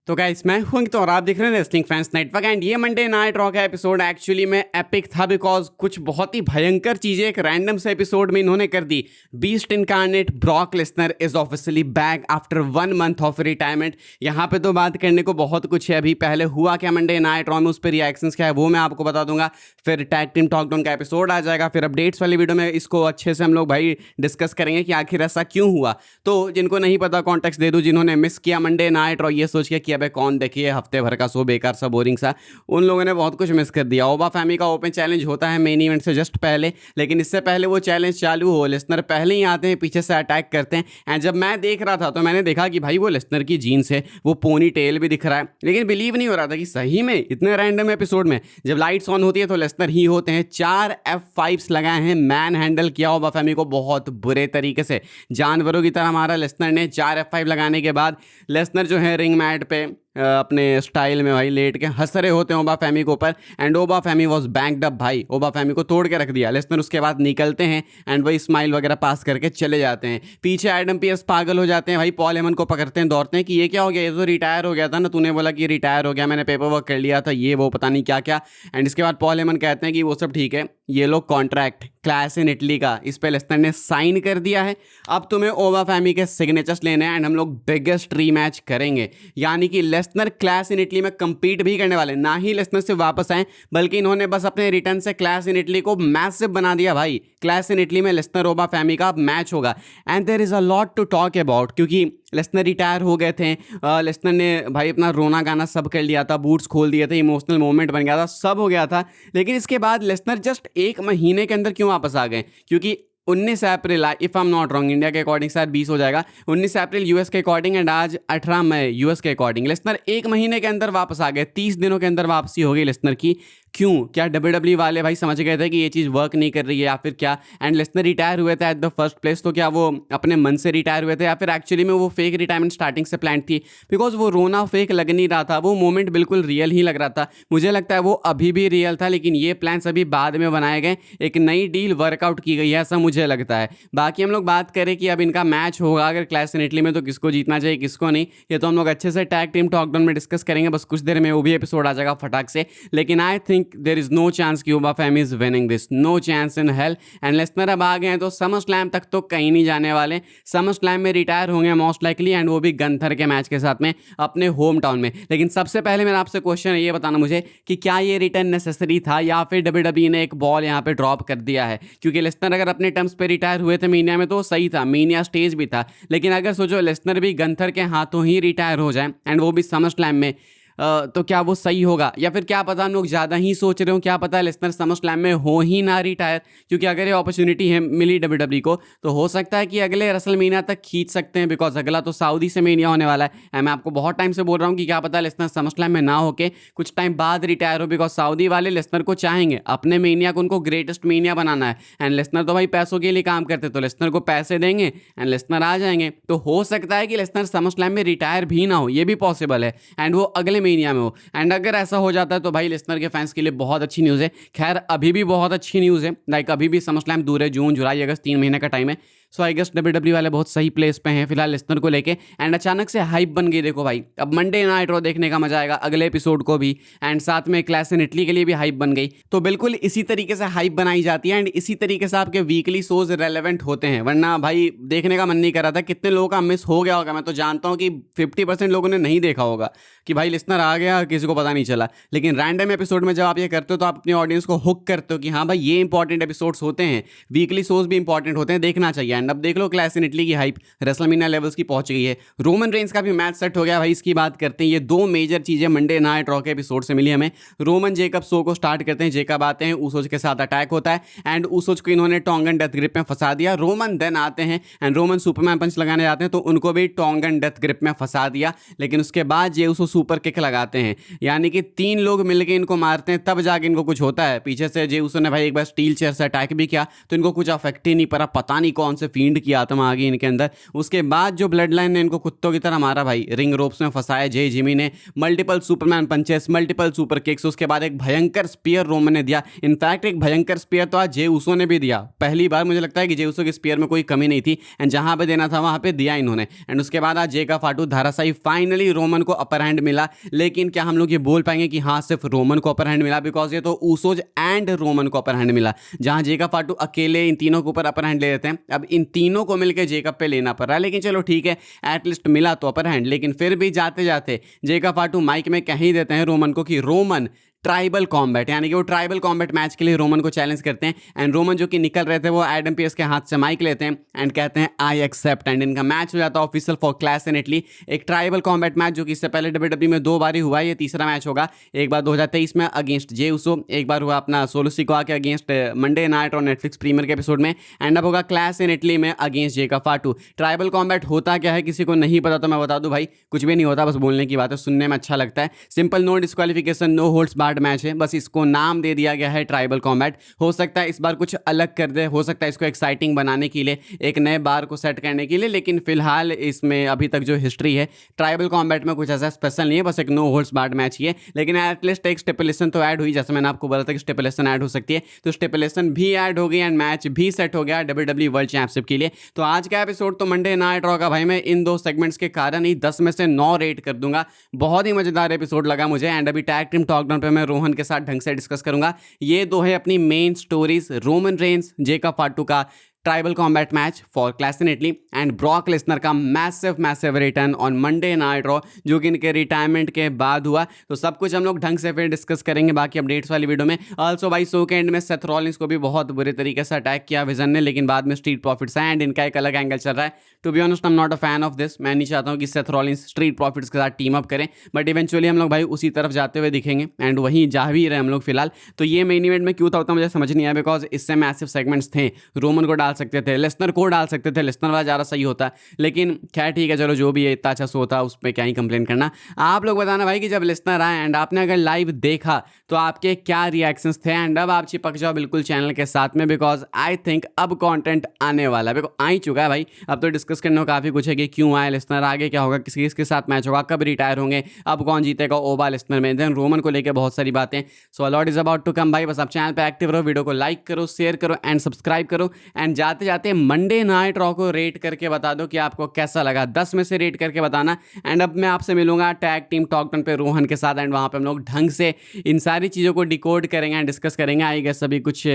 तो गाइस मैं हूं तो और आप देख रहे हैं रेसलिंग फैंस नेटवर्क एंड ये मंडे नाइट रॉ का एपिसोड एक्चुअली में एपिक था बिकॉज कुछ बहुत ही भयंकर चीजें एक रैंडम से एपिसोड में इन्होंने कर दी। Beast incarnate Brock Lesnar is officially back after 1 month of retirement. यहाँ पे तो बात करने को बहुत कुछ है। अभी पहले हुआ क्या मंडे नाइट रॉ में, उस पर रिएक्शंस क्या है वो मैं आपको बता दूंगा। फिर टैग टीम टॉक डाउन का एपिसोड आ जाएगा। फिर अपडेट्स वाली वीडियो में इसको अच्छे से हम लोग भाई डिस्कस करेंगे कि आखिर ऐसा क्यों हुआ। तो जिनको नहीं पता कॉन्टेक्स्ट दे दूं, जिन्होंने मिस किया मंडे नाइट रॉ ये सोच के कि अबे कौन देखिए हफ्ते भर का शो बेकार सा बोरिंग सा, उन लोगों ने बहुत कुछ मिस कर दिया। ओबा फैमी का ओपन चैलेंज होता है मेन इवेंट से जस्ट पहले, लेकिन इससे पहले वो चैलेंज चालू हो लेसनर पहले ही आते हैं, पीछे से अटैक करते हैं। एंड जब मैं देख रहा था तो मैंने देखा कि भाई वो लेसनर की जीन्स है, वो पोनी टेल भी दिख रहा है, लेकिन बिलीव नहीं हो रहा था कि सही में इतने रैंडम एपिसोड में जब लाइट्स ऑन होती है तो लेसनर ही होते हैं। 4 F5s लगाए हैं, मैन हैंडल किया ओबा फैमी को बहुत बुरे तरीके से, जानवरों की तरह मारा लेसनर ने। 4 F5 लगाने के बाद लेसनर जो है रिंग मैट पे अपने स्टाइल में भाई लेट के हंस रहे होते हैं ओबा फैमी के ऊपर। एंड ओबा फैमी वॉज बैंक्ड अप भाई, ओबा फैमी को तोड़ के रख दिया लेसनर। उसके बाद निकलते हैं एंड वही स्माइल वगैरह पास करके चले जाते हैं। पीछे एडम पीएस पागल हो जाते हैं भाई, पॉल हेमन को पकड़ते हैं, दौड़ते हैं कि ये क्या हो गया, ये तो रिटायर हो गया था ना, तूने बोला कि रिटायर हो गया, मैंने पेपर वर्क कर लिया था, ये वो पता नहीं क्या क्या। एंड इसके बाद पॉल हेमन कहते हैं कि वो सब ठीक है, ये लोग कॉन्ट्रैक्ट क्लास इन इटली का इस पे लेसनर ने साइन कर दिया है, अब तुम्हें ओबा फैमी के सिग्नेचर्स लेने हैं एंड हम लोग बिगेस्ट रीमैच करेंगे। यानी कि लेसनर क्लास इन इटली में compete भी करने वाले, ना ही लेसनर से वापस आए बल्कि इन्होंने बस अपने रिटर्न से क्लास इन इटली को मैसिव बना दिया भाई। क्लास इन इटली में लेसनर ओबा फैमी का मैच होगा and there is a lot to talk about, क्योंकि लेसनर रिटायर हो गए थे। लेसनर ने भाई अपना रोना गाना सब कर लिया था, बूट्स खोल दिए थे, इमोशनल मोमेंट बन गया था, सब हो गया था। लेकिन इसके बाद लेसनर जस्ट 1 महीने के अंदर क्यों वापस आ गए? क्योंकि 19 अप्रैल, if I am not wrong, India के अकॉर्डिंग शायद 20 हो जाएगा, 19 अप्रैल यूएस के अकॉर्डिंग एंड आज 18 मई यूएस के अकॉर्डिंग। लेसनर 1 महीने के अंदर वापस आ गए, 30 दिनों के अंदर वापसी हो गई लेसनर की। क्यों? क्या WWE वाले भाई समझ गए थे कि ये चीज़ वर्क नहीं कर रही है या फिर क्या? एंड लेसनर रिटायर हुए थे एट द फर्स्ट प्लेस, तो क्या वो अपने मन से रिटायर हुए थे या फिर एक्चुअली में वो फेक रिटायरमेंट स्टार्टिंग से प्लान थी? बिकॉज वो रोना फेक लग नहीं रहा था, वो मोमेंट बिल्कुल रियल ही लग रहा था। मुझे लगता है वो अभी भी रियल था, लेकिन ये प्लान्स अभी बाद में बनाए गए, एक नई डील वर्कआउट की गई है ऐसा मुझे लगता है। बाकी हम लोग बात करें कि अब इनका मैच होगा अगर क्लास इन इटली में तो किसको जीतना चाहिए किसको नहीं, ये तो हम लोग अच्छे से टैग टीम टॉक डाउन में डिस्कस करेंगे। बस कुछ देर में वो भी एपिसोड आ जाएगा फटाक से। लेकिन I think there is no chance कि Oba Femi is winning this, no chance in hell. And Lesnar अब आ गए हैं तो समर स्लैम तक तो कहीं नहीं जाने वाले, समर स्लैम में रिटायर होंगे मोस्ट लाइकली, एंड वो भी गंथर के मैच के साथ में अपने होम टाउन में। लेकिन सबसे पहले मेरा आपसे क्वेश्चन है, ये बताना मुझे कि क्या ये रिटर्न नेसेसरी था या फिर WWE ने एक बॉल यहाँ पे ड्रॉप कर दिया है? क्योंकि लेसनर अगर अपने टर्म्स पे रिटायर हुए थे मीनिया में तो सही था, मीनिया स्टेज भी था, लेकिन अगर सोचो लेसनर भी गंथर के हाथों ही रिटायर हो जाए एंड वो भी समर स्लैम में, तो क्या वो सही होगा? या फिर क्या पता हम लोग ज़्यादा ही सोच रहे हो, क्या पता लेसनर समर स्लैम में हो ही ना रिटायर। क्योंकि अगर ये अपॉर्चुनिटी है मिली WWE को तो हो सकता है कि अगले रेसलमेनिया तक खींच सकते हैं, बिकॉज अगला तो सऊदी से मेनिया होने वाला है। मैं आपको बहुत टाइम से बोल रहा हूँ कि क्या पता लेसनर समर स्लैम में ना होके कुछ टाइम बाद रिटायर हो, बिकॉज सऊदी वाले लेसनर को चाहेंगे अपने मेनिया को, उनको ग्रेटेस्ट मेनिया बनाना है। एंड लेसनर तो भाई पैसों के लिए काम करते, तो लेसनर को पैसे देंगे एंड लेसनर आ जाएंगे। तो हो सकता है कि लेसनर समर स्लैम में रिटायर भी ना हो, ये भी पॉसिबल है, एंड वो अगले मेनिया में हो। एंड अगर ऐसा हो जाता है तो भाई लेसनर के फैंस के लिए बहुत अच्छी न्यूज़ है। खैर अभी भी बहुत अच्छी न्यूज़ है, लाइक अभी भी समर स्लैम दूर है, जून जुलाई अगस्त 3 महीने का टाइम है। सो आई गेस WWE वाले बहुत सही प्लेस पे हैं फिलहाल लेसनर को लेके। एंड अचानक से हाइप बन गई, देखो भाई अब मंडे नाइट रॉ देखने का मजा आएगा अगले एपिसोड को भी, एंड साथ में क्लास इन इटली के लिए भी हाइप बन गई। तो बिल्कुल इसी तरीके से हाइप बनाई जाती है एंड इसी तरीके से आपके वीकली शोज रेलेवेंट होते हैं, वरना भाई देखने का मन नहीं कर रहा था। कितने लोगों का मिस हो गया होगा, मैं तो जानता हूँ कि 50% लोगों ने नहीं देखा होगा कि भाई लेसनर आ गया, किसी को पता नहीं चला। लेकिन रैंडम एपिसोड में जब आप ये करते हो तो आप अपनी ऑडियंस को हुक करते हो कि हाँ भाई ये इंपॉर्टेंट एपिसोड्स होते हैं, वीकली शोज भी इंपॉर्टेंट होते हैं, देखना चाहिए। एंड अब देख लो क्लास इन इटली की हाइप रेसलमेनिया लेवल्स की पहुंच गई है, रोमन रेंस का भी मैच सेट हो गया भाई। इसकी बात करते हैं, ये 2 मेजर चीजें मंडे नाइट रॉ के एपिसोड से मिली हमें। रोमन जेकब शो को स्टार्ट करते हैं, जेकब आते हैं, उसोज के साथ अटैक होता है एंड उसोज को इन्होंने टोंगन डेथ ग्रिप में फंसा दिया। रोमन देन आते हैं एंड रोमन सुपरमैन पंच लगाने जाते हैं तो उनको भी टोंगन डेथ ग्रिप में फंसा दिया। लेकिन उसके बाद ये उसको सुपर किक लगाते हैं, यानी कि 3 लोग मिलकर इनको मारते हैं तब जाके इनको कुछ होता है। पीछे से जे उसने भाई एक बार स्टील चेयर से अटैक भी किया तो इनको कुछ अफेक्ट ही नहीं पड़ा, पता नहीं कौन से फील्ड की आत्मा आ गई इनके अंदर। उसके बाद जो ब्लड लाइन ने इनको कुत्तों की तरह मारा भाई, रिंग रोप्स में फंसाया जे जिमी ने, multiple Superman punches, multiple super kicks, उसके बाद एक भयंकर स्पीयर रोमन ने दिया। इनफैक्ट एक भयंकर स्पीयर तो आज जे उसो ने भी दिया। पहली बार मुझे लगता है कि जे उसो के स्पीयर में कोई कमी नहीं थी, एंड जहां पे देना था वहां पे दिया इन्होंने। एंड उसके बाद आज जे का फाटू धाराशाही, फाइनली रोमन को अपर हैंड मिला। लेकिन क्या हम लोग ये बोल पाएंगे कि हाँ सिर्फ रोमन को अपर हैंड मिला? बिकॉज ये तो ऊसोज एंड रोमन को अपर हैंड मिला। जहां जे का फाटू अकेले इन तीनों के ऊपर अपर हैंड ले लेते हैं, अब इन तीनों को मिलकर जेकब पे लेना पड़ रहा है। लेकिन चलो ठीक है, एटलीस्ट मिला तो अपर हैंड। लेकिन फिर भी जाते जाते जेकब फाटू माइक में कह ही देते हैं रोमन को कि रोमन ट्राइबल कॉम्बैट, यानी कि वो ट्राइबल कॉम्बैट मैच के लिए रोमन को चैलेंज करते हैं। एंड रोमन जो कि निकल रहे थे वो एडम पीएस के हाथ से माइक लेते हैं एंड कहते हैं आई एक्सेप्ट। एंड इनका मैच हो जाता है official for clash in Italy, एक ट्राइबल कॉम्बैट मैच जो कि इससे पहले डब्ल्यूडब्ल्यूई में 2 बार ही हुआ है। ये तीसरा मैच होगा। एक बार 2023 में अगेंस्ट जे उसो, एक बार हुआ अपना सोलो सिकोआ के अगेंस्ट मंडे नाइट और नेटफ्लिक्स प्रीमियर के एपिसोड में, एंड अब होगा क्लास इन इटली में अगेंस्ट जे का फाटू। ट्राइबल कॉम्बैट होता क्या है किसी को नहीं पता तो मैं बता दूं भाई, कुछ भी नहीं होता, बस बोलने की बात है, सुनने में अच्छा लगता है। Simple, no disqualification, no holds barred match है, बस इसको नाम दे दिया गया है ट्राइबल कॉम्बैट। हो सकता है इस बार कुछ अलग कर दे, हो सकता है इसको एक्साइटिंग बनाने के लिए, एक नए बार को सेट करने के लिए। लेकिन फिलहाल इसमें अभी तक जो हिस्ट्री है ट्राइबल कॉम्बैट में कुछ ऐसा स्पेशल नहीं है, बस एक नो होल्ड्स बार्ड मैच ही है। लेकिन एटलीस्ट एक स्टेपुलेशन तो ऐड हुई, जैसे मैंने आपको बोला था कि स्टेपुलेशन ऐड हो सकती है, तो स्टेपुलेशन भी ऐड हो गई एंड मैच भी सेट हो गया डब्ल्यूडब्ल्यूई वर्ल्ड चैंपियनशिप के लिए। तो आज का एपिसोड तो मंडे नाइट रॉ का भाई मैं इन 2 सेगमेंट्स के कारण ही 10 में से 9 रेट कर दूंगा। बहुत ही मजेदार एपिसोड लगा मुझे। एंड अभी टैग टीम टॉकडाउन पे मैं रोहन के साथ ढंग से डिस्कस करूंगा। ये 2 है अपनी main stories, Roman Reigns Jacob Fatu का tribal combat match for clash in Italy, and Brock Lesnar का massive return on Monday Night Raw जो कि इनके रिटायरमेंट के बाद हुआ। तो सब कुछ हम लोग ढंग से फिर डिस्कस करेंगे बाकी अपडेट्स वाली वीडियो में। ऑल्सो भाई शो के एंड में सेथ रॉलिंस को भी बहुत बुरे तरीके से अटैक किया विजन ने, लेकिन बाद में स्ट्रीट प्रॉफिट्स है एंड इनका एक अलग एंगल चल रहा है। To be honest I am not a fan of this. मैं नहीं चाहता हूँ कि सेथ रॉलिंस स्ट्रीट प्रॉफिट्स के साथ टीम अप करें, बट इवेंचुअली हम लोग भाई उसी तरफ जाते हुए दिखेंगे एंड वहीं जा भी रहे हम लोग फिलहाल। तो ये मेन इवेंट में क्यों था उतना मुझे समझ नहीं आया, बिकॉज इससे मैसिव सेगमेंट्स थे। रोमन को डाल सकते थे, लेसनर को डाल सकते थे, लेसनर वाला ज़्यादा सही होता। लेकिन खैर ठीक है, चलो जो भी है, इतना अच्छा शो था, उस पर क्या ही कंप्लेन करना। आप लोग बताना भाई कि जब लेसनर आए एंड आपने अगर लाइव देखा तो आपके क्या रिएक्शंस थे। एंड अब आप चिपक जाओ बिल्कुल चैनल के साथ में, बिकॉज आई थिंक अब कंटेंट आने वाला है। बिकॉज आ ही चुका है भाई, अब तो डिस्कस करने को काफ़ी कुछ है कि क्यों आए लेसनर, आगे क्या होगा, किसके किसके साथ मैच होगा, कब रिटायर होंगे, अब कौन जीतेगा ओबा लेसनर में, देन रोमन को लेकर बहुत सारी बातें। So a lot is about to come भाई। बस आप चैनल पर एक्टिव रहो, वीडियो को लाइक करो, शेयर करो एंड सब्सक्राइब करो। एंड जाते जाते मंडे नाइट रॉ को रेट करके बता दो कि आपको कैसा लगा, 10 में से रेट करके बताना। एंड अब मैं आपसे मिलूंगा टैग टीम टॉकडाउन पे रोहन के साथ, एंड वहाँ पे हम लोग ढंग से इन सारी चीज़ों को डिकोड करेंगे एंड डिस्कस करेंगे। आई गेस अभी कुछ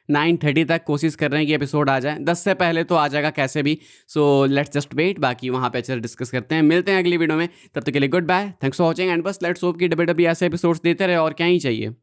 9:30 तक कोशिश कर रहे हैं कि एपिसोड आ जाए, 10 से पहले तो आ जाएगा कैसे भी। सो लेट्स जस्ट वेट, बाकी वहाँ पे अच्छे से डिस्कस करते हैं। मिलते हैं अगली वीडियो में, तब तक के लिए goodbye, thanks for watching and बस लेट्स होप कि डब्ल्यूडब्ल्यूई ऐसे एपिसोड्स देते रहे और क्या ही चाहिए।